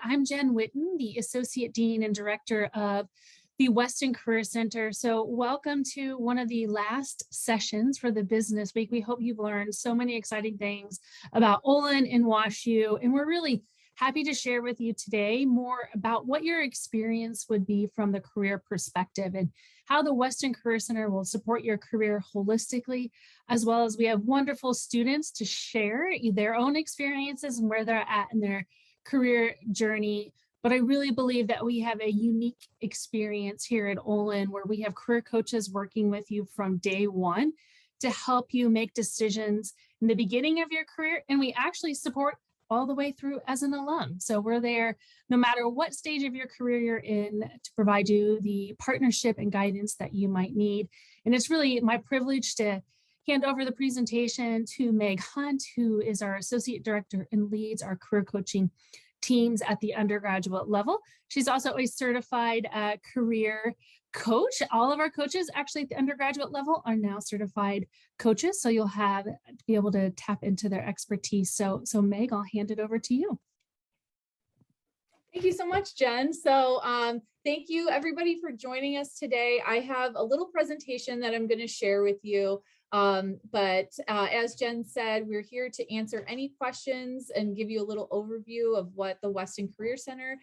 I'm Jen Witten, the Associate Dean and Director of the Weston Career Center. So welcome to one of the last sessions for the Business Week. We hope you've learned so many exciting things about Olin and WashU, and we're really happy to share with you today more about what your experience would be from the career perspective and how the Weston Career Center will support your career holistically, as well as we have wonderful students to share their own experiences and where they're at in their career journey. But I really believe that we have a unique experience here at Olin where we have career coaches working with you from day one to help you make decisions in the beginning of your career. And we actually support all the way through as an alum. So we're there no matter what stage of your career you're in to provide you the partnership and guidance that you might need. And it's really my privilege to hand over the presentation to Meg Hunt, who is our Associate Director and leads our career coaching teams at the undergraduate level. She's also a certified career coach. All of our coaches actually at the undergraduate level are now certified coaches. So you'll be able to tap into their expertise. So Meg, I'll hand it over to you. Thank you so much, Jen. So thank you everybody for joining us today. I have a little presentation that I'm going to share with you. But as Jen said, we're here to answer any questions and give you a little overview of what the Weston Career Center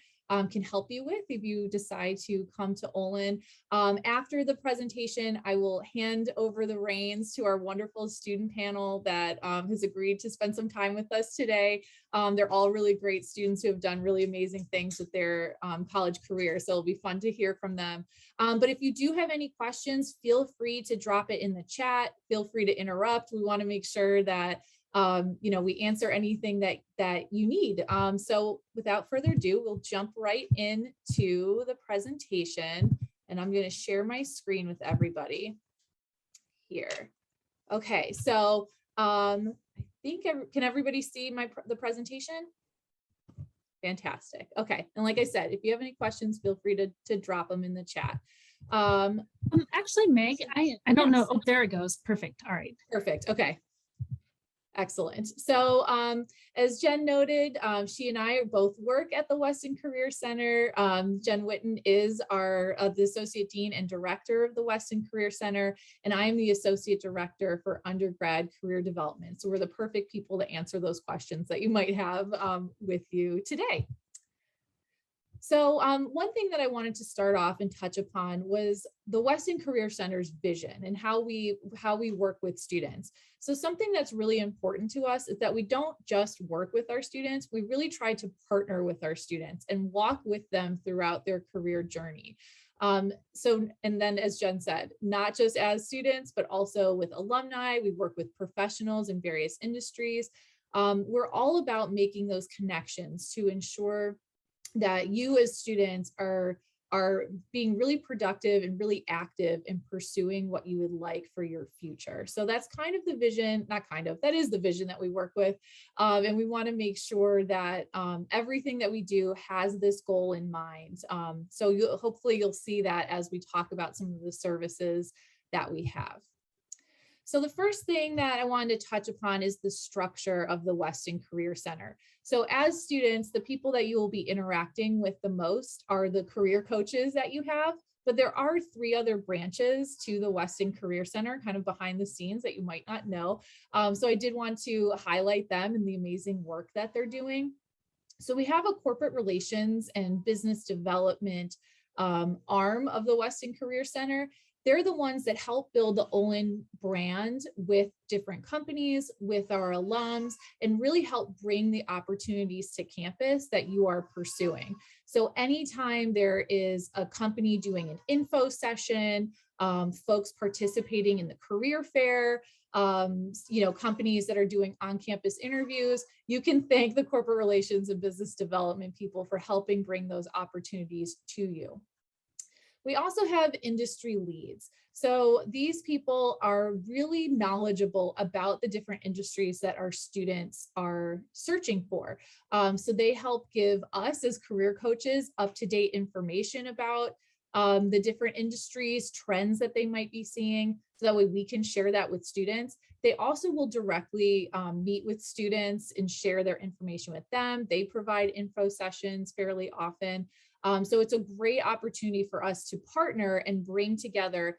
can help you with if you decide to come to Olin. After the presentation, I will hand over the reins to our wonderful student panel that has agreed to spend some time with us today. They're all really great students who have done really amazing things with their college career, so it'll be fun to hear from them. But if you do have any questions, feel free to drop it in the chat. Feel free to interrupt. We want to make sure that we answer anything that you need. So without further ado, we'll jump right into the presentation, and I'm going to share my screen with everybody here. Okay, so I think can everybody see the presentation? Fantastic. Okay, and like I said, if you have any questions, feel free to drop them in the chat. Actually, Meg, I don't know. Oh, there it goes. Perfect. All right. Perfect. Okay. Excellent. So as Jen noted, she and I both work at the Weston Career Center. Jen Witten is the Associate Dean and Director of the Weston Career Center, and I am the Associate Director for Undergrad Career Development. So we're the perfect people to answer those questions that you might have with you today. So one thing that I wanted to start off and touch upon was the Weston Career Center's vision and how we work with students. So something that's really important to us is that we don't just work with our students, we really try to partner with our students and walk with them throughout their career journey. And then as Jen said, not just as students, but also with alumni, we work with professionals in various industries. We're all about making those connections to ensure that you as students are being really productive and really active in pursuing what you would like for your future. So that's kind of the vision, that is the vision that we work with. And we want to make sure that everything that we do has this goal in mind. So hopefully you'll see that as we talk about some of the services that we have. So the first thing that I wanted to touch upon is the structure of the Weston Career Center. So as students, the people that you will be interacting with the most are the career coaches that you have, but there are 3 other branches to the Weston Career Center, kind of behind the scenes that you might not know. So I did want to highlight them and the amazing work that they're doing. So we have a corporate relations and business development arm of the Weston Career Center. They're the ones that help build the Olin brand with different companies, with our alums, and really help bring the opportunities to campus that you are pursuing. So anytime there is a company doing an info session, folks participating in the career fair, companies that are doing on-campus interviews, you can thank the corporate relations and business development people for helping bring those opportunities to you. We also have industry leads. So these people are really knowledgeable about the different industries that our students are searching for. So they help give us as career coaches up-to-date information about the different industries, trends that they might be seeing, so that way we can share that with students. They also will directly meet with students and share their information with them. They provide info sessions fairly often. So it's a great opportunity for us to partner and bring together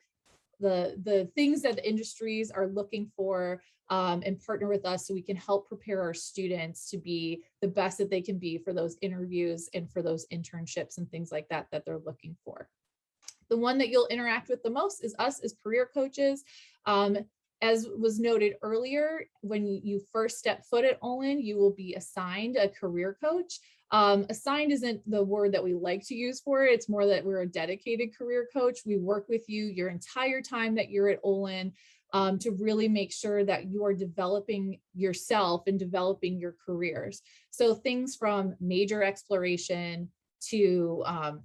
the things that the industries are looking for, and partner with us so we can help prepare our students to be the best that they can be for those interviews and for those internships and things like that that they're looking for. The one that you'll interact with the most is us as career coaches. As was noted earlier, when you first step foot at Olin, you will be assigned a career coach. Assigned isn't the word that we like to use for it. It's more that we're a dedicated career coach. We work with you your entire time that you're at Olin, to really make sure that you are developing yourself and developing your careers. So things from major exploration to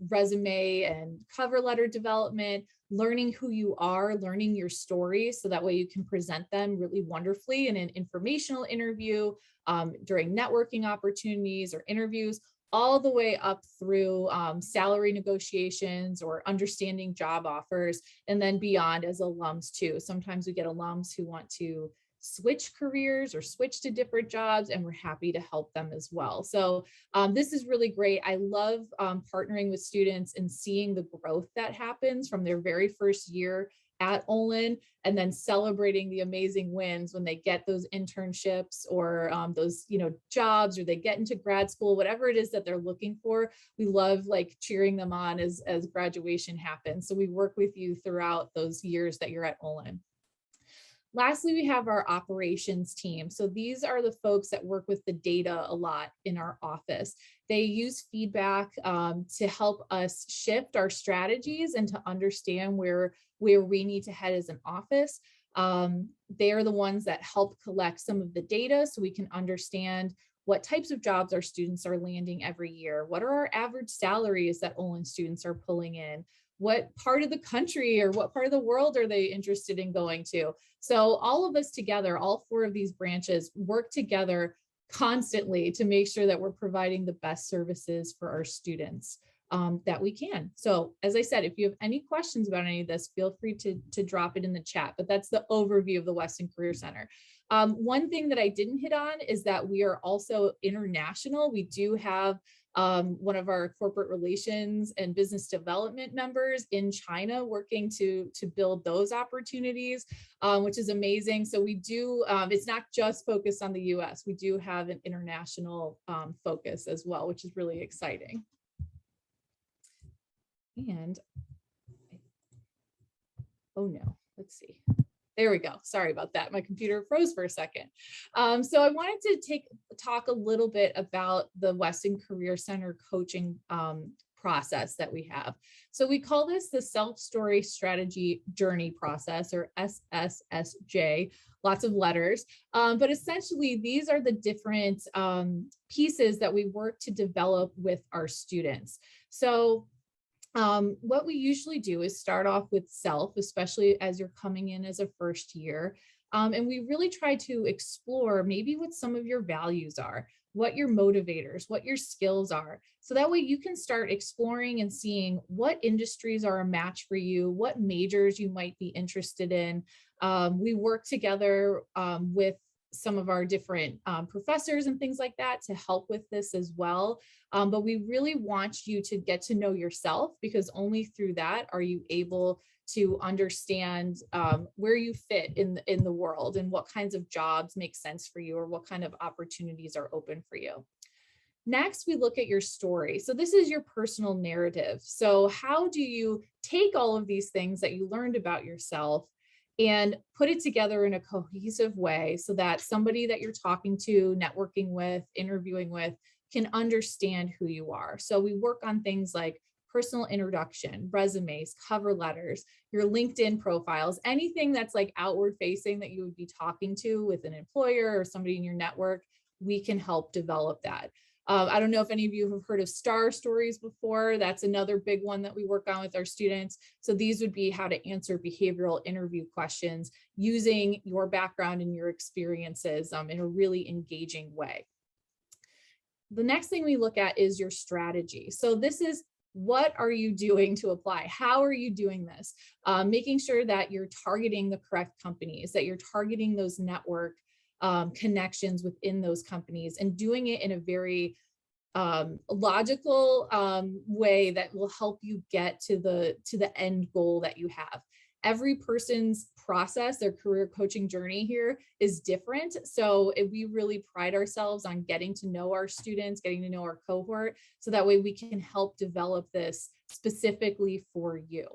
resume and cover letter development, learning who you are, learning your story, so that way you can present them really wonderfully in an informational interview, during networking opportunities or interviews, all the way up through salary negotiations or understanding job offers, and then beyond as alums too. Sometimes we get alums who want to switch careers or switch to different jobs, and we're happy to help them as well. So this is really great. I love partnering with students and seeing the growth that happens from their very first year at Olin, and then celebrating the amazing wins when they get those internships or those jobs, or they get into grad school, whatever it is that they're looking for. We love like cheering them on as graduation happens. So we work with you throughout those years that you're at Olin. Lastly, we have our operations team. So these are the folks that work with the data a lot in our office. They use feedback to help us shift our strategies and to understand where we need to head as an office. They are the ones that help collect some of the data so we can understand what types of jobs our students are landing every year. What are our average salaries that Olin students are pulling in? What part of the country or what part of the world are they interested in going to? So all of us together, all four of these branches work together constantly to make sure that we're providing the best services for our students that we can. So as I said, if you have any questions about any of this, feel free to drop it in the chat, but that's the overview of the Weston Career Center. One thing that I didn't hit on is that we are also international. We do have one of our corporate relations and business development members in China working to build those opportunities, which is amazing. So we do, it's not just focused on the US, we do have an international focus as well, which is really exciting. And, oh no, let's see. There we go. Sorry about that. My computer froze for a second. So I wanted to talk a little bit about the Weston Career Center coaching process that we have. So we call this the Self-Story Strategy Journey Process, or SSSJ, lots of letters. But essentially, these are the different pieces that we work to develop with our students. So what we usually do is start off with self, especially as you're coming in as a first year. And we really try to explore maybe what some of your values are, what your motivators, what your skills are. So that way you can start exploring and seeing what industries are a match for you, what majors you might be interested in. We work together with some of our different professors and things like that to help with this as well. But we really want you to get to know yourself, because only through that are you able to understand where you fit in the world and what kinds of jobs make sense for you, or what kind of opportunities are open for you. Next, we look at your story. So this is your personal narrative. So how do you take all of these things that you learned about yourself and put it together in a cohesive way so that somebody that you're talking to, networking with, interviewing with, can understand who you are? So we work on things like personal introduction, resumes, cover letters, your LinkedIn profiles, anything that's like outward facing that you would be talking to with an employer or somebody in your network. We can help develop that. I don't know if any of you have heard of STAR stories before. That's another big one that we work on with our students. So these would be how to answer behavioral interview questions using your background and your experiences in a really engaging way. The next thing we look at is your strategy. So this is what are you doing to apply? How are you doing this? Making sure that you're targeting the correct companies, that you're targeting those network connections within those companies, and doing it in a very logical way that will help you get to the end goal that you have. Every person's process, their career coaching journey here is different. So we really pride ourselves on getting to know our students, getting to know our cohort, so that way we can help develop this specifically for you.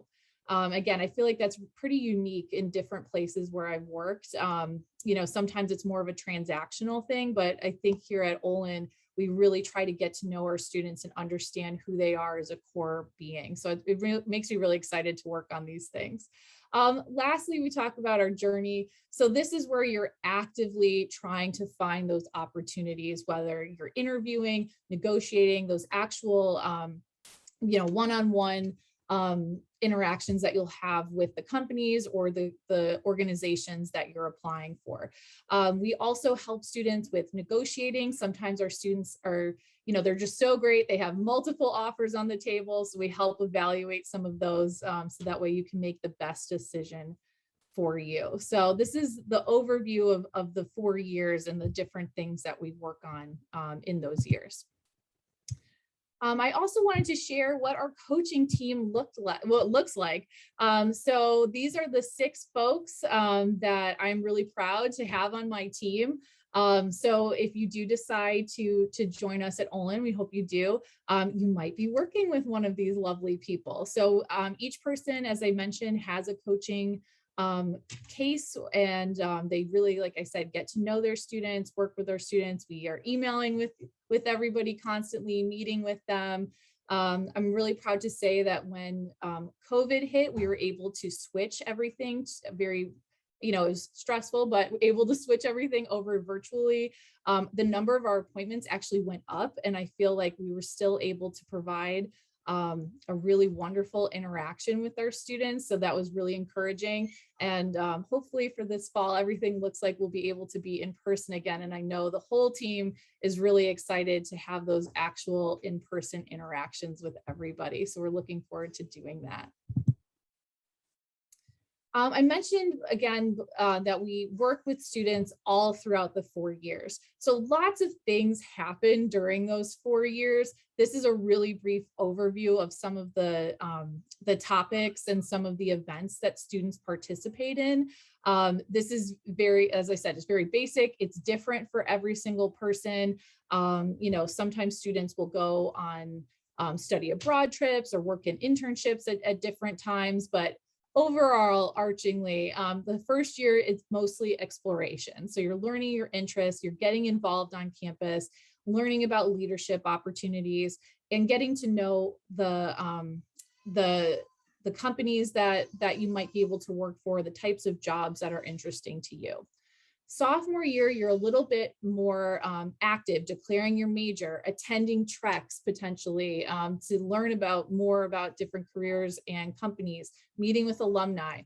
Again, I feel like that's pretty unique in different places where I've worked. Sometimes it's more of a transactional thing, but I think here at Olin, we really try to get to know our students and understand who they are as a core being. So it makes me really excited to work on these things. Lastly, we talk about our journey. So this is where you're actively trying to find those opportunities, whether you're interviewing, negotiating, those actual, one-on-one interactions that you'll have with the companies or the organizations that you're applying for. We also help students with negotiating. Sometimes our students are, they're just so great. They have multiple offers on the table. So we help evaluate some of those so that way you can make the best decision for you. So this is the overview of the 4 years and the different things that we work on in those years. I also wanted to share what our coaching team looks like. So these are the 6 folks that I'm really proud to have on my team. So if you do decide to join us at Olin, we hope you do, you might be working with one of these lovely people. So each person, as I mentioned, has a coaching case, and they really, like I said, get to know their students, work with their students. We are emailing with everybody constantly, meeting with them. I'm really proud to say that when COVID hit, we were able to switch everything very, it was stressful, but able to switch everything over virtually. The number of our appointments actually went up, and I feel like we were still able to provide a really wonderful interaction with our students. So that was really encouraging. And hopefully for this fall, everything looks like we'll be able to be in person again. And I know the whole team is really excited to have those actual in-person interactions with everybody. So we're looking forward to doing that. I mentioned again that we work with students all throughout the 4 years. So lots of things happen during those 4 years. This is a really brief overview of some of the topics and some of the events that students participate in. This is very, as I said, it's very basic. It's different for every single person. Sometimes students will go on study abroad trips or work in internships at different times, but overall, archingly, the first year, it's mostly exploration. So you're learning your interests, you're getting involved on campus, learning about leadership opportunities, and getting to know the companies that you might be able to work for, the types of jobs that are interesting to you. Sophomore year, you're a little bit more active, declaring your major, attending treks potentially to learn more about different careers and companies, meeting with alumni.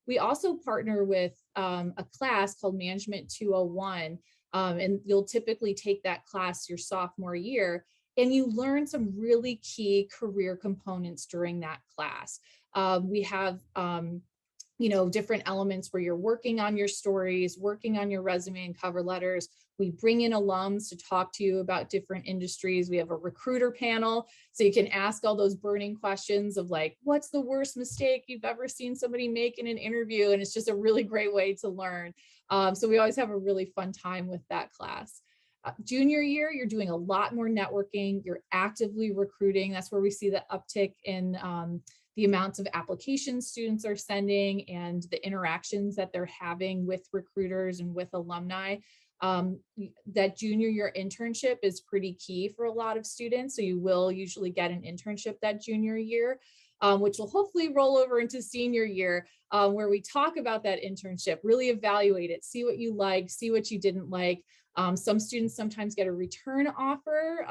We also partner with a class called Management 201, and you'll typically take that class your sophomore year, and you learn some really key career components during that class. We have different elements where you're working on your stories, working on your resume and cover letters. We bring in alums to talk to you about different industries. We have a recruiter panel, so you can ask all those burning questions of like, what's the worst mistake you've ever seen somebody make in an interview? And it's just a really great way to learn. So we always have a really fun time with that class. Junior year, you're doing a lot more networking. You're actively recruiting. That's where we see the uptick in the amounts of applications students are sending and the interactions that they're having with recruiters and with alumni. That junior year internship is pretty key for a lot of students. So you will usually get an internship that junior year, which will hopefully roll over into senior year, where we talk about that internship, really evaluate it, see what you liked, see what you didn't like. Some students sometimes get a return offer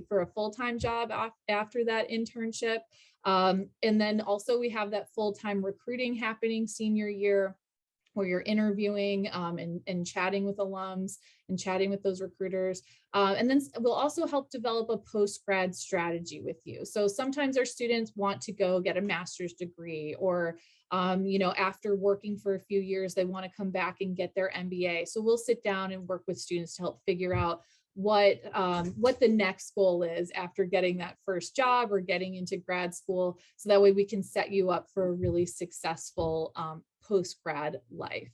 for a full-time job after that internship. And then also we have that full-time recruiting happening senior year, where you're interviewing and chatting with alums and chatting with those recruiters. And then we'll also help develop a post-grad strategy with you. So sometimes our students want to go get a master's degree, or after working for a few years, they want to come back and get their MBA. So we'll sit down and work with students to help figure out what the next goal is after getting that first job or getting into grad school. So that way we can set you up for a really successful post-grad life.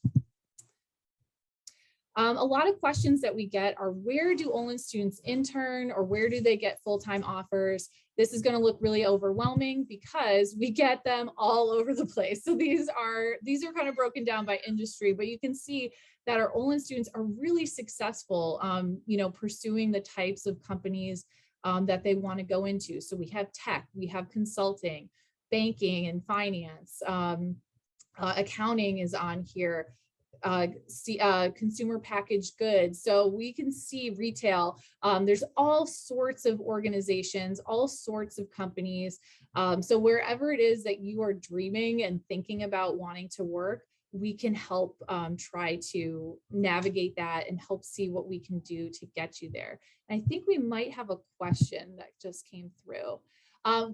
A lot of questions that we get are, where do Olin students intern, or where do they get full-time offers? This is going to look really overwhelming because we get them all over the place. So these are kind of broken down by industry, but you can see that our Olin students are really successful, pursuing the types of companies that they want to go into. So we have tech, we have consulting, banking and finance, accounting is on here. Consumer packaged goods. So we can see retail. There's all sorts of organizations, all sorts of companies. So wherever it is that you are dreaming and thinking about wanting to work, we can help try to navigate that and help see what we can do to get you there. And I think we might have a question that just came through.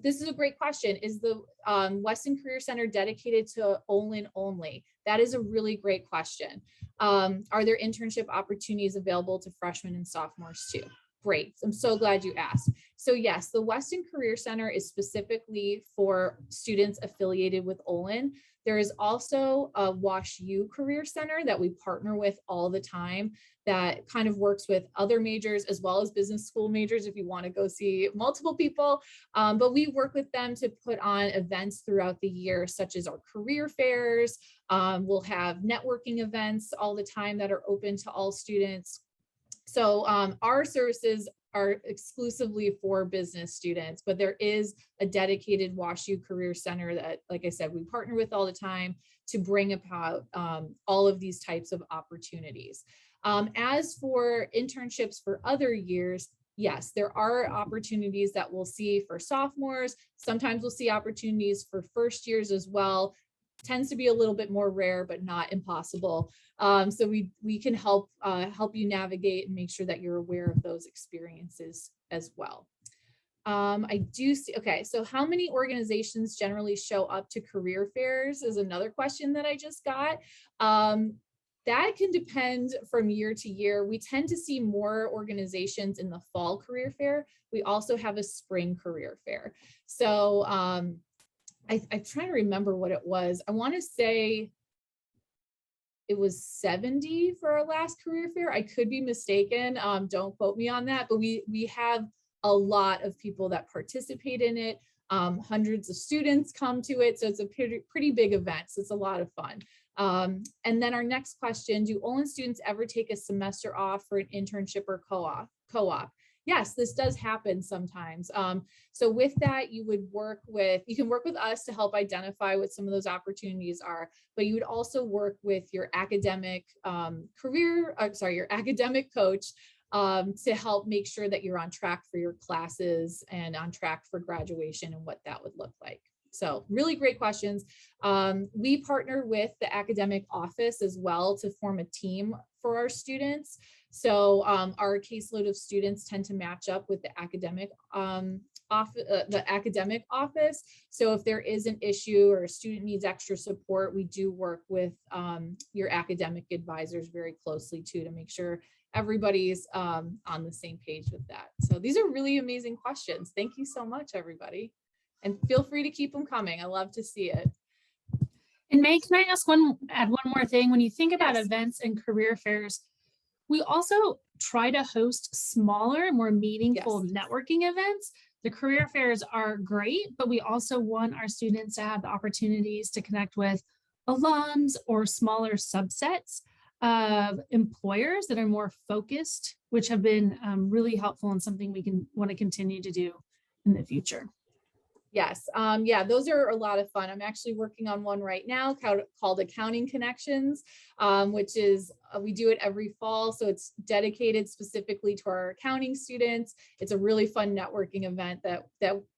This is a great question. Is the Weston Career Center dedicated to Olin only? That is a really great question. Are there internship opportunities available to freshmen and sophomores too? Great. I'm so glad you asked. So yes, the Weston Career Center is specifically for students affiliated with Olin. There is also a WashU Career Center that we partner with all the time that kind of works with other majors as well as business school majors if you want to go see multiple people. But we work with them to put on events throughout the year, such as our career fairs. We'll have networking events all the time that are open to all students. So our services are exclusively for business students, but there is a dedicated WashU Career Center that, like I said, we partner with all the time to bring about all of these types of opportunities. As for internships for other years, yes, there are opportunities that we'll see for sophomores. Sometimes we'll see opportunities for first years as well. Tends to be a little bit more rare, but not impossible. So we can help you navigate and make sure that you're aware of those experiences as well. I do see, okay, so how many organizations generally show up to career fairs is another question that I just got. That can depend from year to year. We tend to see more organizations in the fall career fair. We also have a spring career fair. So I'm trying to remember what it was. I want to say it was 70 for our last career fair. I could be mistaken. Don't quote me on that, but we have a lot of people that participate in it. Hundreds of students come to it. So it's a pretty big event. So it's a lot of fun. And then our next question, do Olin students ever take a semester off for an internship or co-op? Yes, this does happen sometimes. So with that, you can work with us to help identify what some of those opportunities are, but you would also work with your academic your academic coach to help make sure that you're on track for your classes and on track for graduation and what that would look like. So really great questions. We partner with the academic office as well to form a team for our students. So our caseload of students tend to match up with the academic office. So if there is an issue or a student needs extra support, we do work with your academic advisors very closely too, to make sure everybody's on the same page with that. So these are really amazing questions. Thank you so much, everybody. And feel free to keep them coming. I love to see it. And May, can I add one more thing? When you think about events and career fairs, we also try to host smaller, more meaningful networking events. The career fairs are great, but we also want our students to have the opportunities to connect with alums or smaller subsets of employers that are more focused, which have been really helpful and something we want to continue to do in the future. Yes, yeah, those are a lot of fun. I'm actually working on one right now called Accounting Connections, which is we do it every fall. So it's dedicated specifically to our accounting students. It's a really fun networking event that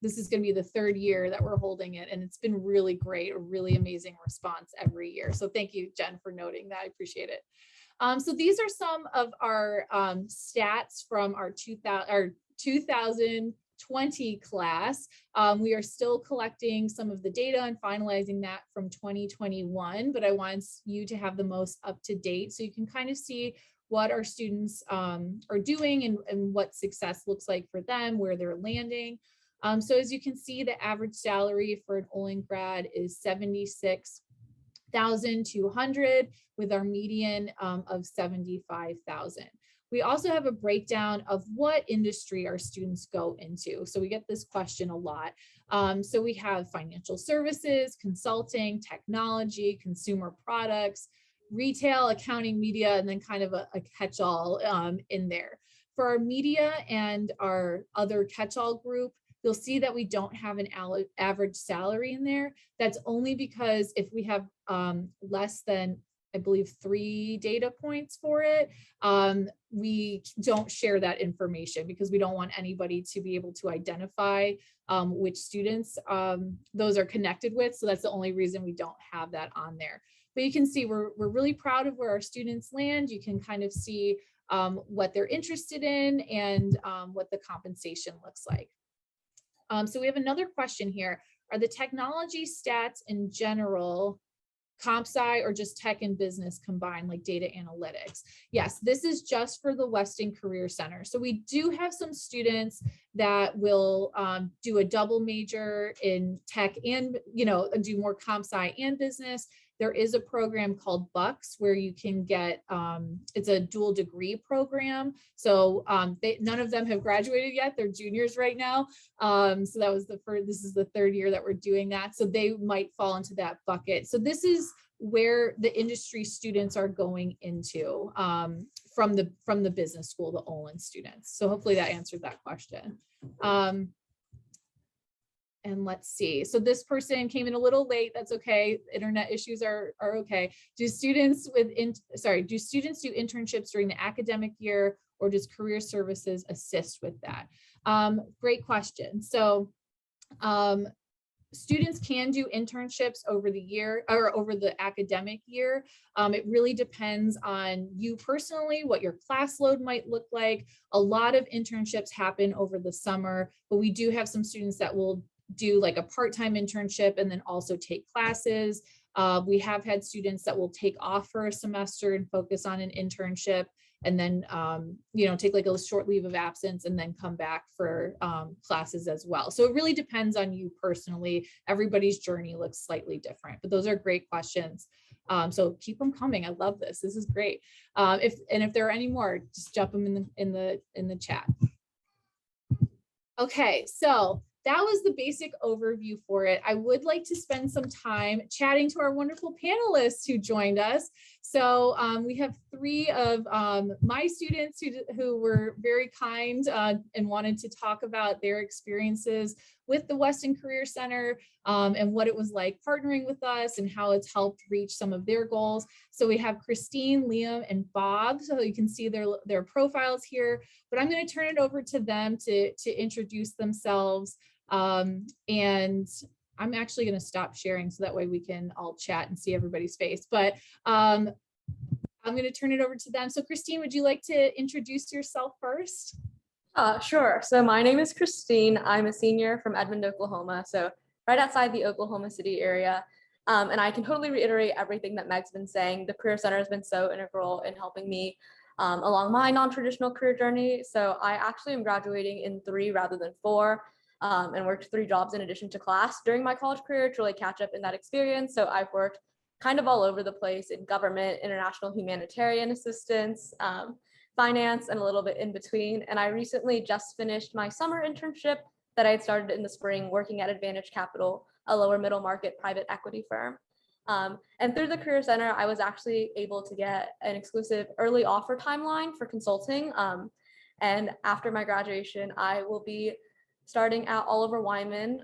this is going to be the third year that we're holding it. And it's been really great, a really amazing response every year. So thank you, Jen, for noting that. I appreciate it. So these are some of our stats from our 2020 class. We are still collecting some of the data and finalizing that from 2021, but I want you to have the most up to date so you can kind of see what our students are doing and what success looks like for them, where they're landing. So as you can see, the average salary for an Olin grad is 76,200 with our median of 75,000. We also have a breakdown of what industry our students go into. So we get this question a lot. So we have financial services, consulting, technology, consumer products, retail, accounting, media, and then kind of a catch-all in there. For our media and our other catch-all group, you'll see that we don't have an average salary in there. That's only because if we have less than, I believe, 3 data points for it, we don't share that information because we don't want anybody to be able to identify which students those are connected with. So that's the only reason we don't have that on there. But you can see we're really proud of where our students land. You can kind of see what they're interested in and what the compensation looks like. So we have another question here. Are the technology stats in general comp sci or just tech and business combined, like data analytics? Yes, this is just for the Weston Career Center. So we do have some students that will do a double major in tech and, do more comp sci and business. There is a program called Bucks where you can get, it's a dual degree program. So none of them have graduated yet. They're juniors right now. So that was this is the third year that we're doing that. So they might fall into that bucket. So this is where the industry students are going into from the business school, the Olin students. So hopefully that answered that question. And let's see. So this person came in a little late. That's okay. Internet issues are okay. Do students do internships during the academic year, or does career services assist with that? Great question. So students can do internships over the year or over the academic year. It really depends on you personally, what your class load might look like. A lot of internships happen over the summer, but we do have some students that will do like a part-time internship and then also take classes. We have had students that will take off for a semester and focus on an internship and then, take like a short leave of absence and then come back for classes as well. So it really depends on you personally. Everybody's journey looks slightly different, but those are great questions. So keep them coming. I love this. This is great. If there are any more, just jump them in the chat. Okay, so that was the basic overview for it. I would like to spend some time chatting to our wonderful panelists who joined us. So we have 3 of my students who were very kind and wanted to talk about their experiences with the Weston Career Center and what it was like partnering with us and how it's helped reach some of their goals. So we have Christine, Liam, and Bob. So you can see their profiles here, but I'm going to turn it over to them to introduce themselves. And I'm actually going to stop sharing so that way we can all chat and see everybody's face, but I'm going to turn it over to them. So Christine, would you like to introduce yourself first? Sure. So my name is Christine. I'm a senior from Edmond, Oklahoma. So right outside the Oklahoma City area. And I can totally reiterate everything that Meg's been saying. The Career Center has been so integral in helping me along my non-traditional career journey. So I actually am graduating in 3 rather than 4. And worked 3 jobs in addition to class during my college career to really catch up in that experience. So I've worked kind of all over the place in government, international humanitarian assistance, finance, and a little bit in between. And I recently just finished my summer internship that I had started in the spring working at Advantage Capital, a lower middle market private equity firm. And through the Career Center, I was actually able to get an exclusive early offer timeline for consulting. And after my graduation, I will be starting at Oliver Wyman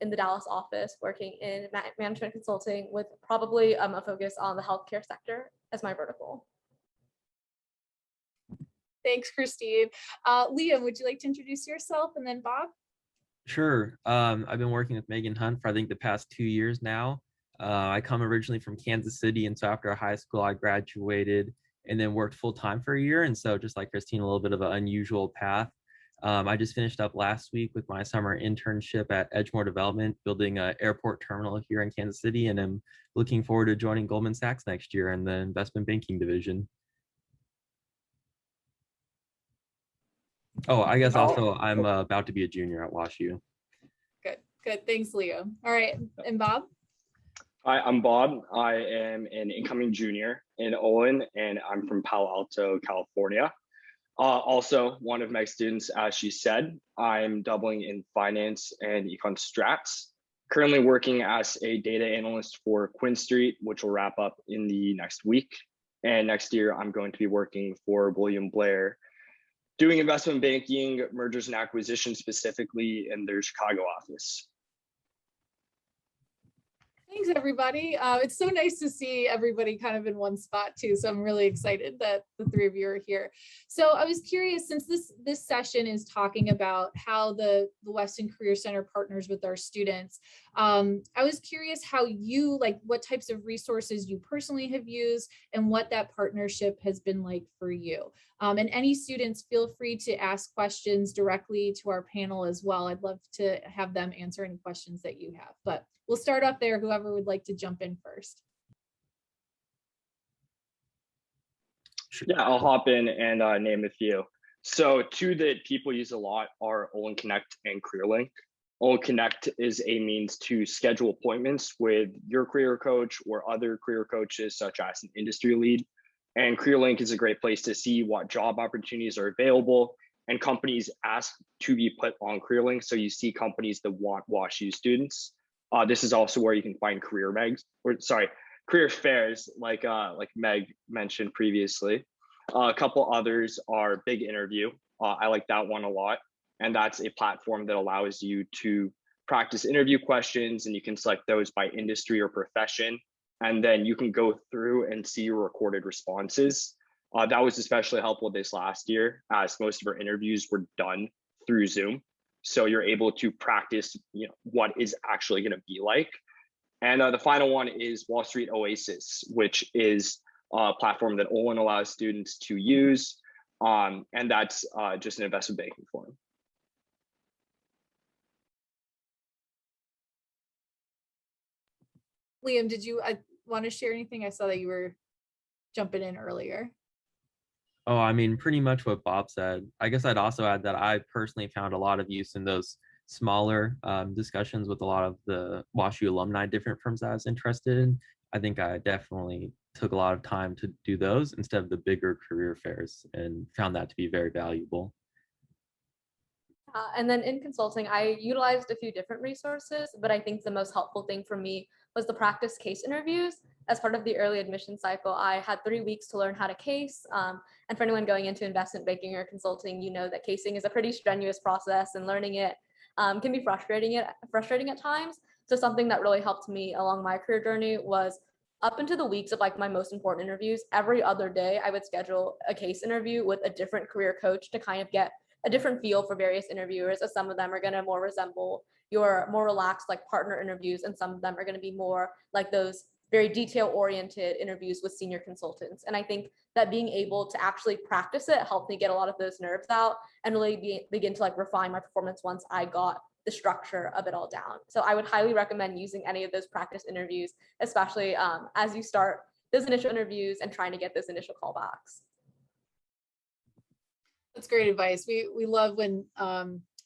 in the Dallas office, working in management consulting with probably a focus on the healthcare sector as my vertical. Thanks, Christine. Liam, would you like to introduce yourself, and then Bob? Sure. I've been working with Megan Hunt for I think the past 2 years now. I come originally from Kansas City, and so after high school, I graduated and then worked full time for a year. And so just like Christine, a little bit of an unusual path. I just finished up last week with my summer internship at Edgemore Development, building an airport terminal here in Kansas City, and I'm looking forward to joining Goldman Sachs next year in the investment banking division. Oh, I guess also I'm about to be a junior at WashU. Good. Thanks, Liam. All right, and Bob? Hi, I'm Bob. I am an incoming junior in Olin, and I'm from Palo Alto, California. Also, one of Meg's students, as she said, I'm doubling in finance and econ strats. Currently working as a data analyst for Quinn Street, which will wrap up in the next week. And next year, I'm going to be working for William Blair, doing investment banking, mergers and acquisitions, specifically in their Chicago office. Thanks, everybody. It's so nice to see everybody kind of in one spot too. So I'm really excited that the three of you are here. So I was curious, since this session is talking about how the Weston Career Center partners with our students, I was curious how you, like, what types of resources you personally have used and what that partnership has been like for you. And any students, feel free to ask questions directly to our panel as well. I'd love to have them answer any questions that you have, but we'll start up there, whoever would like to jump in first. Yeah, I'll hop in and name a few. So two that people use a lot are Olin Connect and CareerLink. Olin Connect is a means to schedule appointments with your career coach or other career coaches, such as an industry lead. And CareerLink is a great place to see what job opportunities are available, and companies ask to be put on CareerLink. So you see companies that want WashU students. This is also where you can find career fairs, like Meg mentioned previously. A couple others are Big Interview. I like that one a lot. And that's a platform that allows you to practice interview questions, and you can select those by industry or profession. And then you can go through and see your recorded responses. That was especially helpful this last year, as most of our interviews were done through Zoom. So you're able to practice, what is actually going to be like. And the final one is Wall Street Oasis, which is a platform that Olin allows students to use. And that's just an investment banking forum. Liam, did you want to share anything? I saw that you were jumping in earlier. Oh, I mean, pretty much what Bob said. I guess I'd also add that I personally found a lot of use in those smaller discussions with a lot of the WashU alumni, different firms that I was interested in. I think I definitely took a lot of time to do those instead of the bigger career fairs, and found that to be very valuable. And then in consulting, I utilized a few different resources, but I think the most helpful thing for me was the practice case interviews. As part of the early admission cycle, I had 3 weeks to learn how to case. And for anyone going into investment banking or consulting, you know that casing is a pretty strenuous process, and learning it can be frustrating at times. So something that really helped me along my career journey was, up into the weeks of like my most important interviews, every other day I would schedule a case interview with a different career coach to kind of get a different feel for various interviewers, as some of them are going to more resemble your more relaxed like partner interviews, and some of them are going to be more like those very detail oriented interviews with senior consultants. And I think that being able to actually practice it helped me get a lot of those nerves out and really begin to like refine my performance once I got the structure of it all down. So I would highly recommend using any of those practice interviews, especially as you start those initial interviews and trying to get those initial callbacks. That's great advice. We love when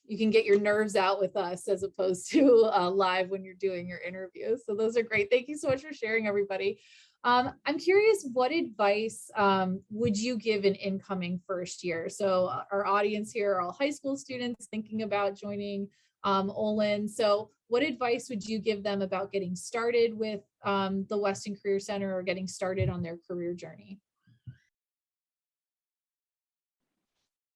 you can get your nerves out with us, as opposed to live when you're doing your interviews. So those are great. Thank you so much for sharing, everybody. I'm curious, what advice would you give an incoming first year? So our audience here are all high school students thinking about joining Olin. So what advice would you give them about getting started with the Weston Career Center, or getting started on their career journey?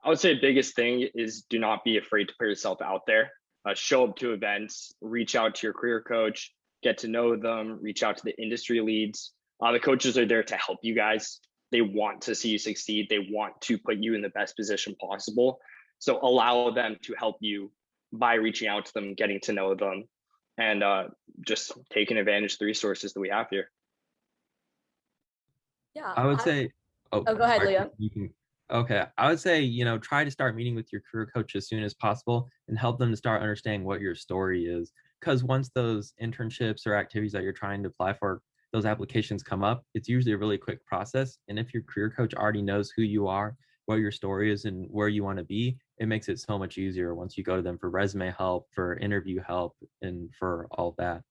I would say the biggest thing is do not be afraid to put yourself out there. show up to events, reach out to your career coach, get to know them, reach out to the industry leads. The coaches are there to help you guys. They want to see you succeed. They want to put you in the best position possible. So allow them to help you by reaching out to them, getting to know them, and just taking advantage of the resources that we have here. Yeah. I would say, Oh, go ahead, sorry, Leo. Okay, I would say, try to start meeting with your career coach as soon as possible and help them to start understanding what your story is. Because once those internships or activities that you're trying to apply for, those applications come up, it's usually a really quick process. And if your career coach already knows who you are, what your story is, and where you want to be, it makes it so much easier once you go to them for resume help, for interview help, and for all that.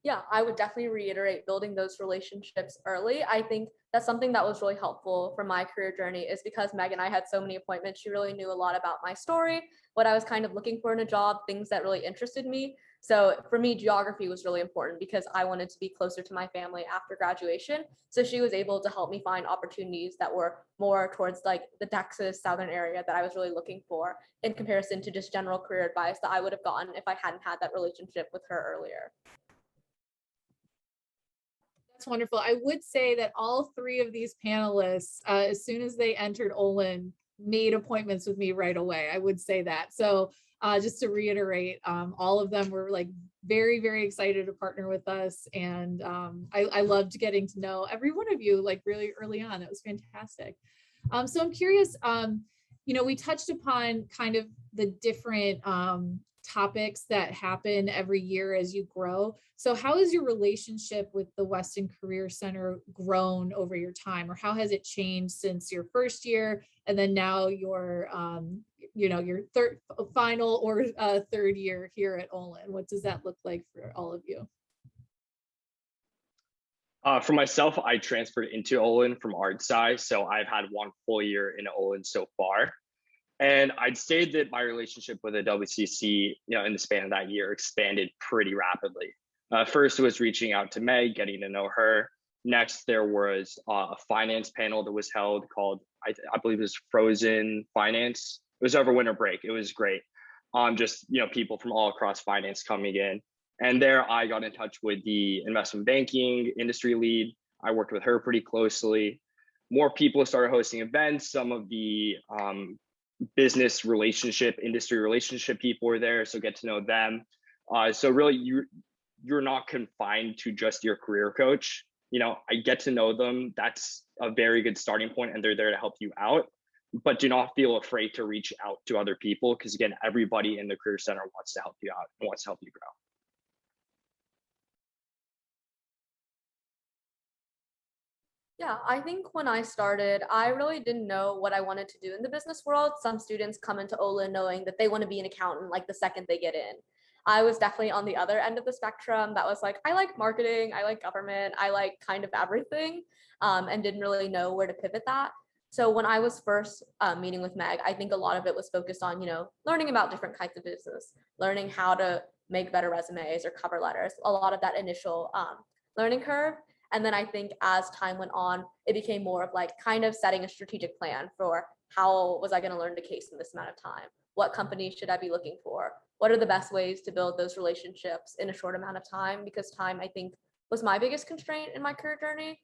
Yeah, I would definitely reiterate building those relationships early. I think that's something that was really helpful for my career journey is because Meg and I had so many appointments. She really knew a lot about my story, what I was kind of looking for in a job, things that really interested me. So for me, geography was really important because I wanted to be closer to my family after graduation. So she was able to help me find opportunities that were more towards like the Texas southern area that I was really looking for in comparison to just general career advice that I would have gotten if I hadn't had that relationship with her earlier. That's wonderful. I would say that all three of these panelists, as soon as they entered Olin, made appointments with me right away. I would say that. So just to reiterate, all of them were like very, very excited to partner with us. And I loved getting to know every one of you like really early on. It was fantastic. So I'm curious, we touched upon kind of the different topics that happen every year as you grow. So how has your relationship with the Weston Career Center grown over your time, or how has it changed since your first year and then now your your final or third year here at Olin? What does that look like for all of you? For myself, I transferred into Olin from Art Sci, so I've had one full year in Olin so far. And I'd say that my relationship with the WCC, in the span of that year, expanded pretty rapidly. First was reaching out to Meg, getting to know her. Next, there was a finance panel that was held called, I believe it was Frozen Finance. It was over winter break. It was great. Just, people from all across finance coming in. And there I got in touch with the investment banking industry lead. I worked with her pretty closely. More people started hosting events. Some of the business relationship, industry relationship people were there, so get to know them. So really, you're not confined to just your career coach. I get to know them. That's a very good starting point, and they're there to help you out. But do not feel afraid to reach out to other people, because again, everybody in the Career Center wants to help you out and wants to help you grow. Yeah, I think when I started, I really didn't know what I wanted to do in the business world. Some students come into Olin knowing that they want to be an accountant like the second they get in. I was definitely on the other end of the spectrum that was like, I like marketing, I like government, I like kind of everything, and didn't really know where to pivot that. So when I was first meeting with Meg, I think a lot of it was focused on, learning about different kinds of business, learning how to make better resumes or cover letters, a lot of that initial learning curve. And then I think as time went on, it became more of like kind of setting a strategic plan for how was I going to learn the case in this amount of time? What companies should I be looking for? What are the best ways to build those relationships in a short amount of time? Because time, I think, was my biggest constraint in my career journey.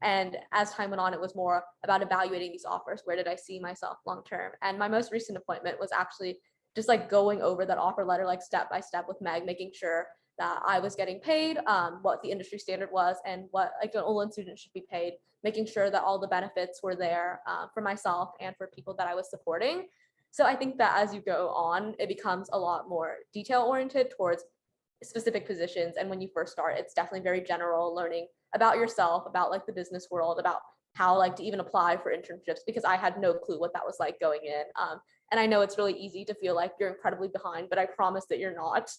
And as time went on, it was more about evaluating these offers. Where did I see myself long term? And my most recent appointment was actually just like going over that offer letter, like step by step with Meg, making sure that I was getting paid, what the industry standard was, and what like an Olin student should be paid, making sure that all the benefits were there for myself and for people that I was supporting. So I think that as you go on, it becomes a lot more detail oriented towards specific positions. And when you first start, it's definitely very general, learning about yourself, about like the business world, about how like to even apply for internships, because I had no clue what that was like going in. And I know it's really easy to feel like you're incredibly behind, but I promise that you're not.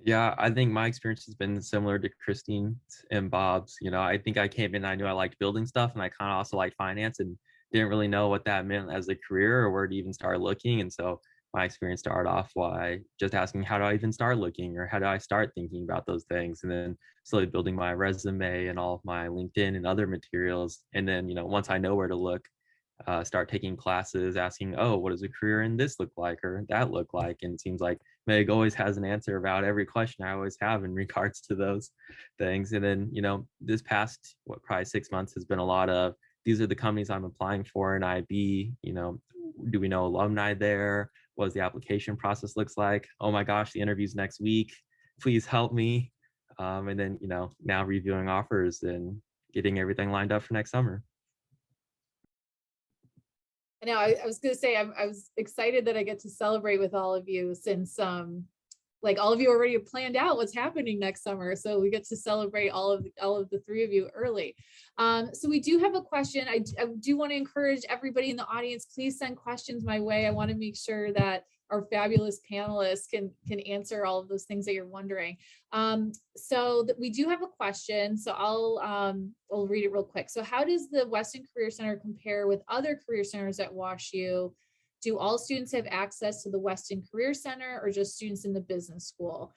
Yeah, I think my experience has been similar to Christine and Bob's. I think I came in, I knew I liked building stuff, and I kind of also liked finance, and didn't really know what that meant as a career or where to even start looking. And so my experience started off by just asking, how do I even start looking, or how do I start thinking about those things? And then slowly building my resume and all of my LinkedIn and other materials. And then, once I know where to look, start taking classes, asking, oh, what does a career in this look like or that look like? And it seems like Meg always has an answer about every question I always have in regards to those things. And then, this past, probably 6 months has been a lot of, these are the companies I'm applying for in IB, do we know alumni there? What does the application process looks like? Oh my gosh, the interview's next week. Please help me. And then, now reviewing offers and getting everything lined up for next summer. I know I was gonna say I was excited that I get to celebrate with all of you since like all of you already have planned out what's happening next summer. So we get to celebrate all of the three of you early. So we do have a question. I do want to encourage everybody in the audience, please send questions my way. I want to make sure that our fabulous panelists can answer all of those things that you're wondering. So we do have a question. So I'll read it real quick. So how does the Weston Career Center compare with other career centers at WashU? Do all students have access to the Weston Career Center or just students in the business school?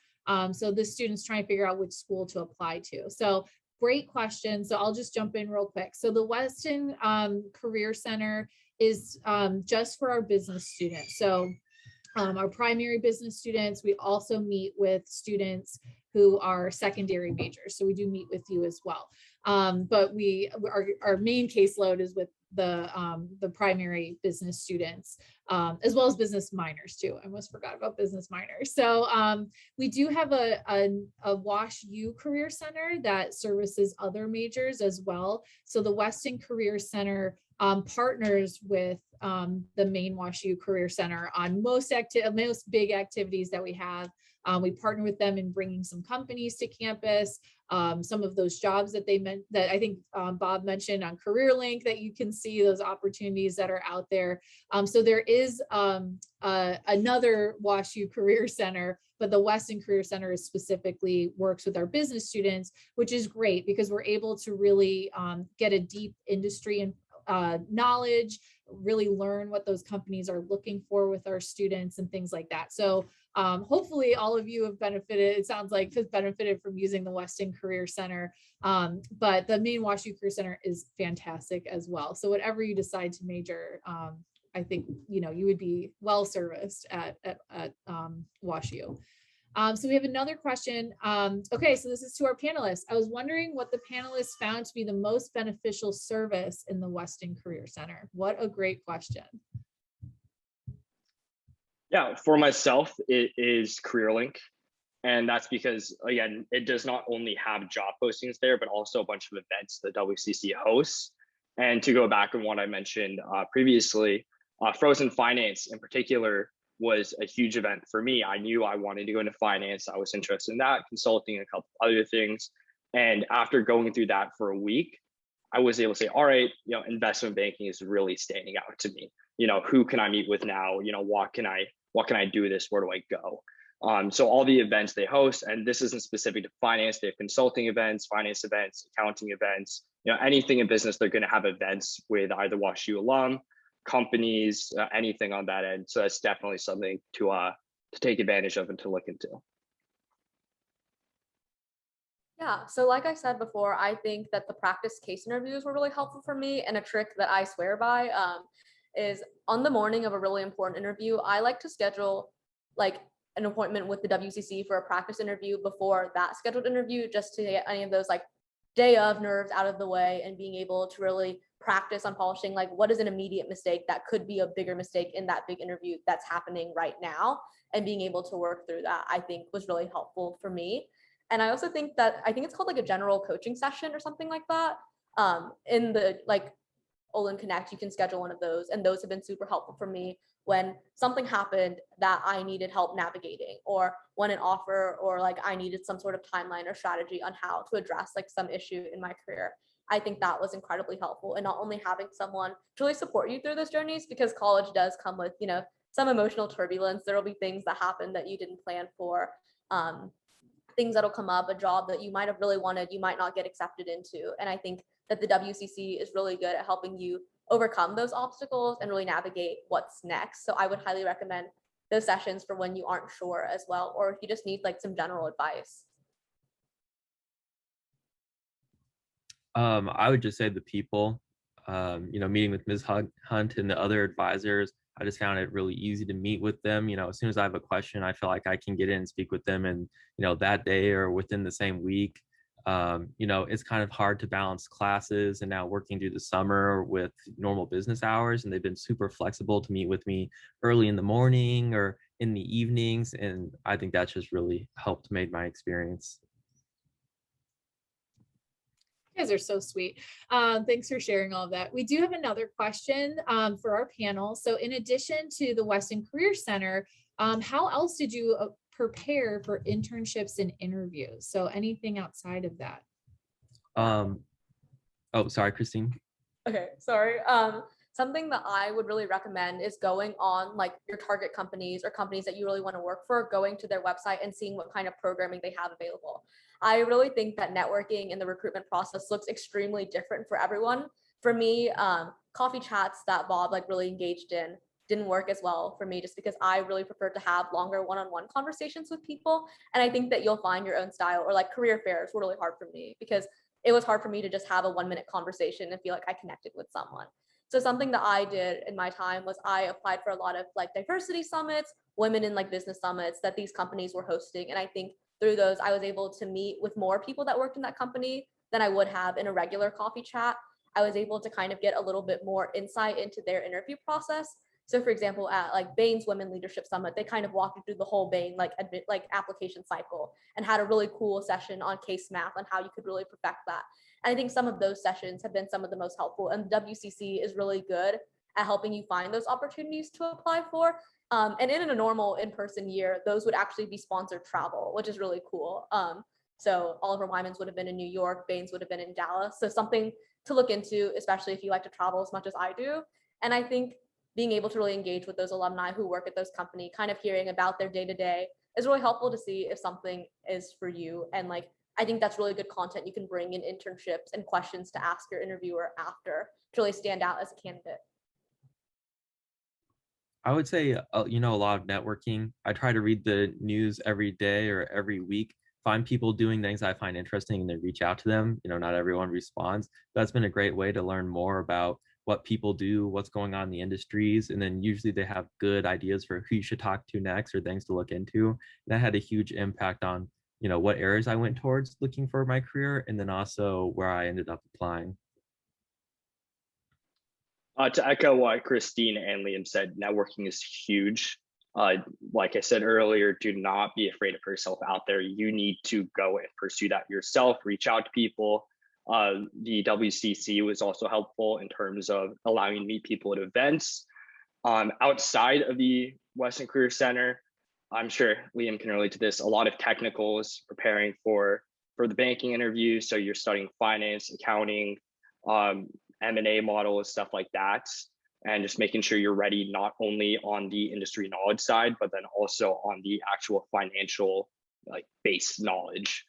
So the students trying to figure out which school to apply to. So great question. So I'll just jump in real quick. So the Weston Career Center is just for our business students. So our primary business students, we also meet with students who are secondary majors. So we do meet with you as well. But our main caseload is with the primary business students, as well as business minors too. I almost forgot about business minors. So we do have a WashU Career Center that services other majors as well. So the Weston Career Center partners with the main WashU Career Center on most big activities that we have. We partner with them in bringing some companies to campus. Some of those jobs that that I think Bob mentioned on CareerLink, that you can see those opportunities that are out there. So there is another WashU Career Center, but the Weston Career Center specifically works with our business students, which is great because we're able to really get a deep industry and knowledge, really learn what those companies are looking for with our students and things like that. So hopefully all of you have benefited, it sounds like, has benefited from using the Weston Career Center. But the main WashU Career Center is fantastic as well. So whatever you decide to major, I think, you would be well serviced at WashU. So we have another question. Okay, so this is to our panelists. I was wondering what the panelists found to be the most beneficial service in the Weston Career Center. What a great question. Yeah, for myself, it is CareerLink. And that's because, again, it does not only have job postings there, but also a bunch of events that WCC hosts. And to go back on what I mentioned previously, Frozen Finance in particular was a huge event for me. I knew I wanted to go into finance. I was interested in that, consulting, and a couple other things. And after going through that for a week, I was able to say, all right, investment banking is really standing out to me. Who can I meet with now? What can I do this? Where do I go? So all the events they host, and this isn't specific to finance, they have consulting events, finance events, accounting events, anything in business, they're going to have events with either WashU alum, companies, anything on that end. So that's definitely something to take advantage of and to look into. Yeah, so like I said before, I think that the practice case interviews were really helpful for me, and a trick that I swear by is on the morning of a really important interview, I like to schedule like an appointment with the WCC for a practice interview before that scheduled interview, just to get any of those like day of nerves out of the way and being able to really practice on polishing like what is an immediate mistake that could be a bigger mistake in that big interview that's happening right now, and being able to work through that, I think was really helpful for me. And I also think it's called like a general coaching session or something like that. In the like Olin Connect, you can schedule one of those, and those have been super helpful for me when something happened that I needed help navigating, or when an offer, or like I needed some sort of timeline or strategy on how to address like some issue in my career. I think that was incredibly helpful, and not only having someone to really support you through those journeys, because college does come with, some emotional turbulence. There will be things that happen that you didn't plan for, things that'll come up, a job that you might have really wanted, you might not get accepted into. And I think that the WCC is really good at helping you overcome those obstacles and really navigate what's next. So I would highly recommend those sessions for when you aren't sure as well, or if you just need like some general advice. I would just say the people. meeting with Ms. Hunt and the other advisors, I just found it really easy to meet with them. As soon as I have a question, I feel like I can get in and speak with them, and that day or within the same week. It's kind of hard to balance classes and now working through the summer with normal business hours, and they've been super flexible to meet with me early in the morning or in the evenings, and I think that's just really helped made my experience. You guys are so sweet. Thanks for sharing all of that. We do have another question for our panel. So in addition to the Weston Career Center, how else did you prepare for internships and interviews? So anything outside of that? Oh, sorry, Christine. Okay, sorry. Something that I would really recommend is going on like your target companies or companies that you really want to work for, going to their website and seeing what kind of programming they have available. I really think that networking in the recruitment process looks extremely different for everyone. For me, coffee chats that Bob really engaged in didn't work as well for me, just because I really prefer to have longer one-on-one conversations with people. And I think that you'll find your own style, or like career fairs were really hard for me because it was hard for me to just have a 1-minute conversation and feel like I connected with someone. So something that I did in my time was I applied for a lot of diversity summits, women in business summits that these companies were hosting. And I think through those, I was able to meet with more people that worked in that company than I would have in a regular coffee chat. I was able to kind of get a little bit more insight into their interview process. So for example, at Bain's Women Leadership Summit, they kind of walked you through the whole Bain application cycle and had a really cool session on case math on how you could really perfect that. And I think some of those sessions have been some of the most helpful, and the WCC is really good at helping you find those opportunities to apply for. And in a normal in-person year, those would actually be sponsored travel, which is really cool. So Oliver Wyman's would have been in New York, Bain's would have been in Dallas. So something to look into, especially if you like to travel as much as I do. And I think being able to really engage with those alumni who work at those companies, kind of hearing about their day-to-day is really helpful to see if something is for you. And I think that's really good content you can bring in internships and questions to ask your interviewer after to really stand out as a candidate. I would say, a lot of networking. I try to read the news every day or every week, find people doing things I find interesting and then reach out to them. Not everyone responds. That's been a great way to learn more about what people do, what's going on in the industries. And then usually they have good ideas for who you should talk to next or things to look into. And that had a huge impact on, what areas I went towards looking for my career, and then also where I ended up applying. To echo what Christine and Liam said, networking is huge. Like I said earlier, do not be afraid to put yourself out there. You need to go and pursue that yourself, reach out to people. The WCC was also helpful in terms of allowing you to meet people at events. Outside of the Weston Career Center, I'm sure Liam can relate to this, a lot of technicals preparing for the banking interview. So you're studying finance, accounting, M&A models, stuff like that, and just making sure you're ready not only on the industry knowledge side, but then also on the actual financial base knowledge.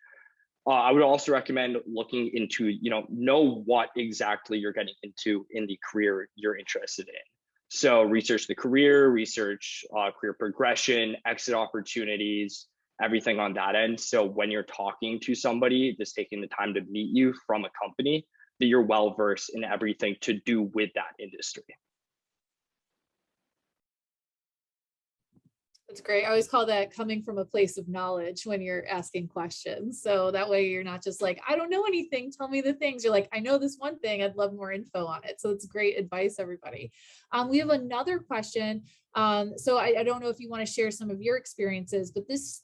I would also recommend looking into, know what exactly you're getting into in the career you're interested in. So research the career, research career progression, exit opportunities, everything on that end. So when you're talking to somebody, just taking the time to meet you from a company, that you're well versed in everything to do with that industry. That's great. I always call that coming from a place of knowledge when you're asking questions. So that way you're not just like, I don't know anything, tell me the things. You're like, I know this one thing, I'd love more info on it. So it's great advice, everybody. We have another question. So I don't know if you want to share some of your experiences, but this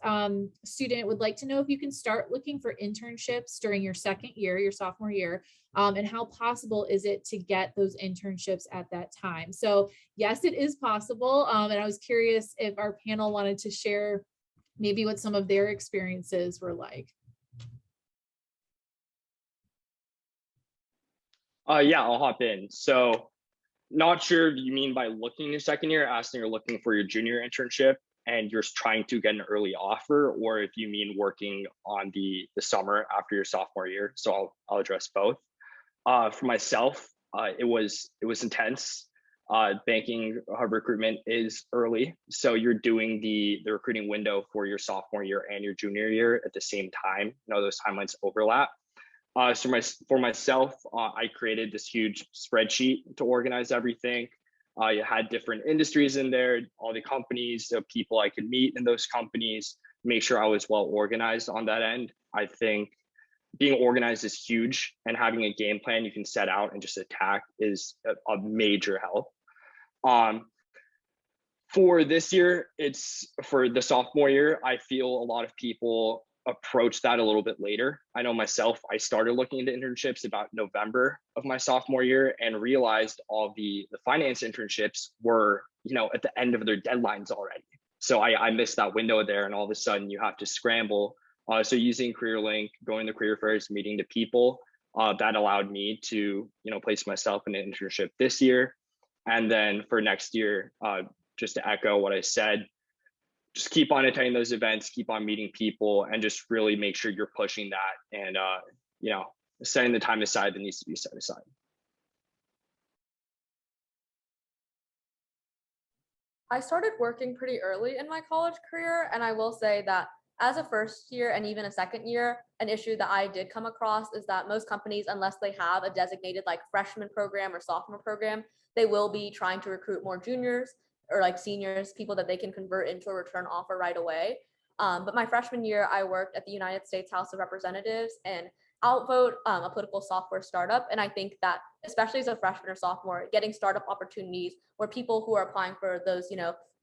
student would like to know if you can start looking for internships during your second year, your sophomore year, and how possible is it to get those internships at that time? So yes, it is possible. And I was curious if our panel wanted to share maybe what some of their experiences were like. Yeah, I'll hop in. So not sure if you mean by looking your second year, asking you're looking for your junior internship and you're trying to get an early offer, or if you mean working on the summer after your sophomore year. So I'll address both. For myself, it was intense. Banking recruitment is early, so you're doing the recruiting window for your sophomore year and your junior year at the same time. Those timelines overlap. For myself, I created this huge spreadsheet to organize everything. You had different industries in there, all the companies, the people I could meet in those companies, make sure I was well organized on that end. I think being organized is huge, and having a game plan you can set out and just attack is a major help. For this year, it's for the sophomore year, I feel a lot of people approach that a little bit later. I know myself, I started looking into internships about November of my sophomore year and realized all the finance internships were, at the end of their deadlines already. So I missed that window there, and all of a sudden you have to scramble. So using CareerLink, going to career fairs, meeting the people, that allowed me to, place myself in an internship this year. And then for next year, just to echo what I said, just keep on attending those events, keep on meeting people, and just really make sure you're pushing that and, setting the time aside that needs to be set aside. I started working pretty early in my college career, and I will say that as a first year and even a second year, an issue that I did come across is that most companies, unless they have a designated like freshman program or sophomore program, they will be trying to recruit more juniors or like seniors, people that they can convert into a return offer right away. But my freshman year, I worked at the United States House of Representatives and Outvote, a political software startup. And I think that especially as a freshman or sophomore, getting startup opportunities where people who are applying for those,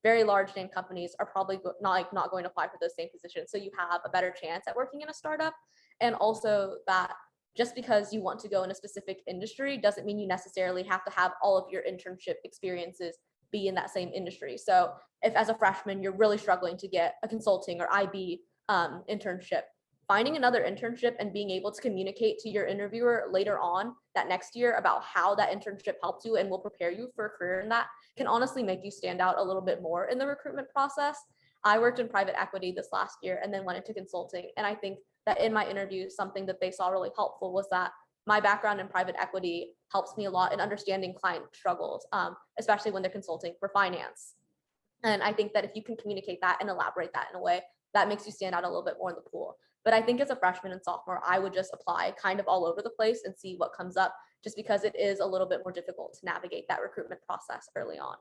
very large name companies are probably not going to apply for those same positions. So you have a better chance at working in a startup. And also that just because you want to go in a specific industry doesn't mean you necessarily have to have all of your internship experiences be in that same industry. So if as a freshman, you're really struggling to get a consulting or IB internship, finding another internship and being able to communicate to your interviewer later on that next year about how that internship helped you and will prepare you for a career in that can honestly make you stand out a little bit more in the recruitment process. I worked in private equity this last year and then went into consulting. And I think that in my interview, something that they saw really helpful was that my background in private equity helps me a lot in understanding client struggles, especially when they're consulting for finance. And I think that if you can communicate that and elaborate that in a way, that makes you stand out a little bit more in the pool. But I think as a freshman and sophomore, I would just apply kind of all over the place and see what comes up, just because it is a little bit more difficult to navigate that recruitment process early on.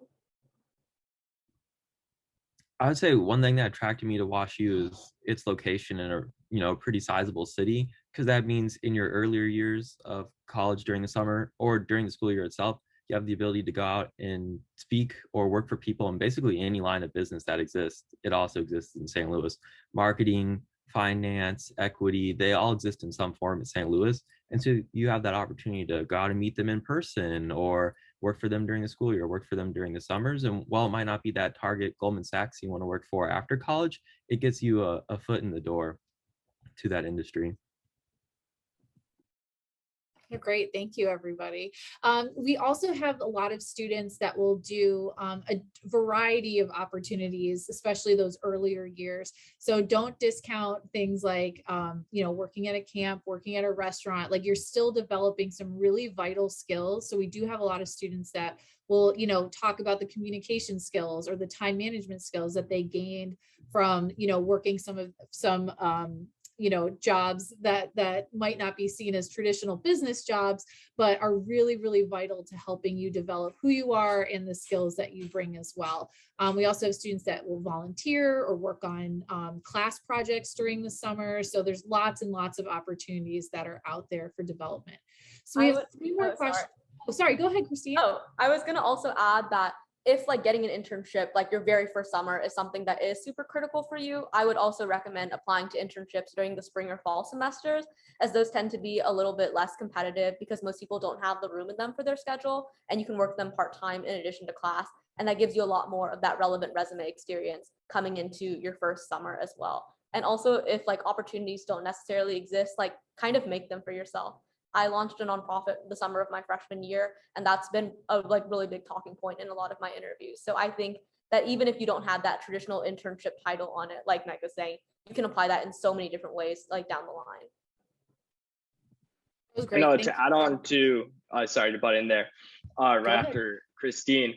I would say one thing that attracted me to WashU is its location in a pretty sizable city, because that means in your earlier years of college during the summer or during the school year itself, you have the ability to go out and speak or work for people in basically any line of business that exists. It also exists in St. Louis. Marketing, finance, equity, they all exist in some form in St. Louis. And so you have that opportunity to go out and meet them in person or work for them during the school year, work for them during the summers. And while it might not be that target Goldman Sachs you want to work for after college, it gets you a foot in the door to that industry. Great. Thank you, everybody. We also have a lot of students that will do a variety of opportunities, especially those earlier years. So don't discount things like, working at a camp, working at a restaurant, like you're still developing some really vital skills. So we do have a lot of students that will, talk about the communication skills or the time management skills that they gained from, working some jobs that might not be seen as traditional business jobs, but are really, really vital to helping you develop who you are and the skills that you bring as well. We also have students that will volunteer or work on class projects during the summer. So there's lots and lots of opportunities that are out there for development. So we have three more questions. Sorry, go ahead, Christine. I was going to also add that if like getting an internship, like your very first summer is something that is super critical for you, I would also recommend applying to internships during the spring or fall semesters, as those tend to be a little bit less competitive because most people don't have the room in them for their schedule, and you can work them part-time in addition to class. And that gives you a lot more of that relevant resume experience coming into your first summer as well. And also if like opportunities don't necessarily exist, like kind of make them for yourself. I launched a nonprofit the summer of my freshman year, and that's been a like really big talking point in a lot of my interviews. So I think that even if you don't have that traditional internship title on it, like Meg was saying, you can apply that in so many different ways, like down the line. That was great. To add on to, sorry to butt in there, right after Christine,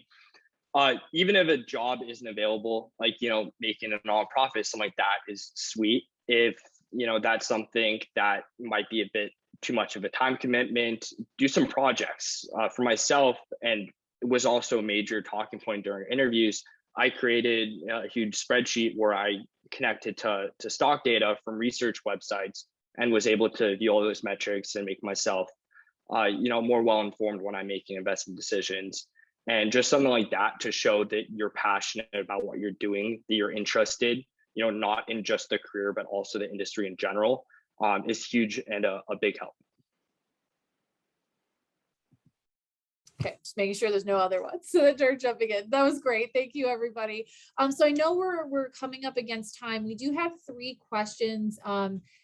even if a job isn't available, like, making a nonprofit, something like that is sweet. If, that's something that might be a bit too much of a time commitment, do some projects. For myself, and it was also a major talking point during interviews, I created a huge spreadsheet where I connected to stock data from research websites and was able to view all those metrics and make myself more well-informed when I'm making investment decisions. And just something like that to show that you're passionate about what you're doing, that you're interested, not in just the career, but also the industry in general, is huge and a big help. Okay, just making sure there's no other ones so that they're jumping in. That was great. Thank you, everybody. So I know we're coming up against time. We do have 3 questions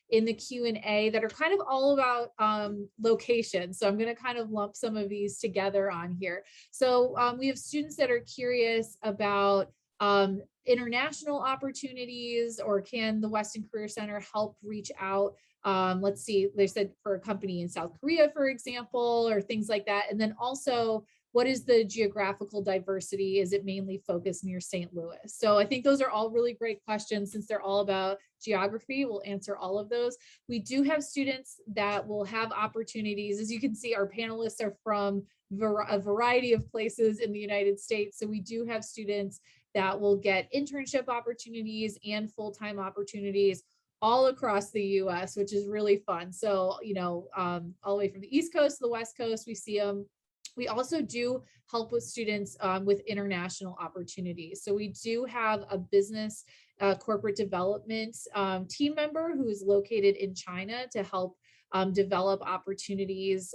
in the Q&A that are kind of all about location. So I'm going to kind of lump some of these together on here. So we have students that are curious about international opportunities, or can the Weston Career Center help reach out? Let's see, they said for a company in South Korea, for example, or things like that. And then also, what is the geographical diversity? Is it mainly focused near St. Louis? So I think those are all really great questions. Since they're all about geography, we'll answer all of those. We do have students that will have opportunities. As you can see, our panelists are from a variety of places in the United States. So we do have students that will get internship opportunities and full-time opportunities all across the US, which is really fun. So, all the way from the East Coast to the West Coast, we see them. We also do help with students with international opportunities. So we do have a business corporate development team member who is located in China to help develop opportunities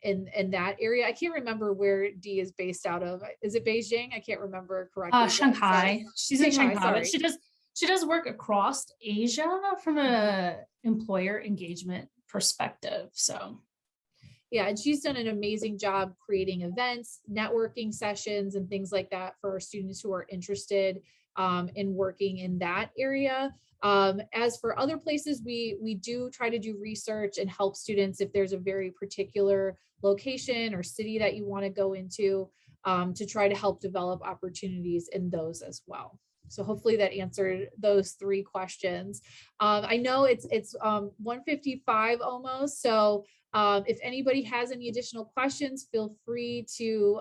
in that area. I can't remember where Dee is based out of. Is it Beijing? I can't remember correctly. Shanghai. She's in Shanghai, but sorry. she does work across Asia from a employer engagement perspective. So yeah, and she's done an amazing job creating events, networking sessions, and things like that for our students who are interested in working in that area. As for other places, we do try to do research and help students if there's a very particular location or city that you want to go into, to try to help develop opportunities in those as well. So hopefully that answered those 3 questions. I know it's 1:55 almost, so if anybody has any additional questions, feel free to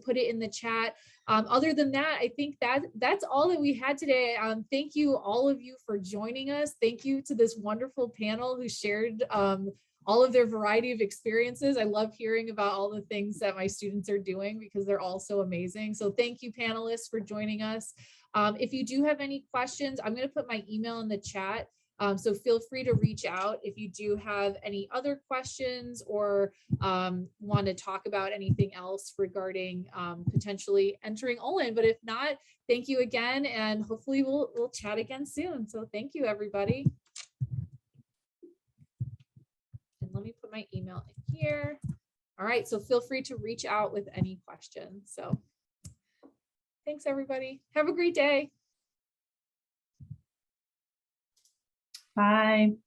put it in the chat. Other than that, I think that's all that we had today. Thank you, all of you, for joining us. Thank you to this wonderful panel who shared all of their variety of experiences. I love hearing about all the things that my students are doing because they're all so amazing. So thank you, panelists, for joining us. If you do have any questions, I'm going to put my email in the chat. So feel free to reach out if you do have any other questions or want to talk about anything else regarding potentially entering Olin. But if not, thank you again, and hopefully we'll chat again soon. So thank you, everybody. And let me put my email in here. All right, so feel free to reach out with any questions. So thanks, everybody. Have a great day. bye.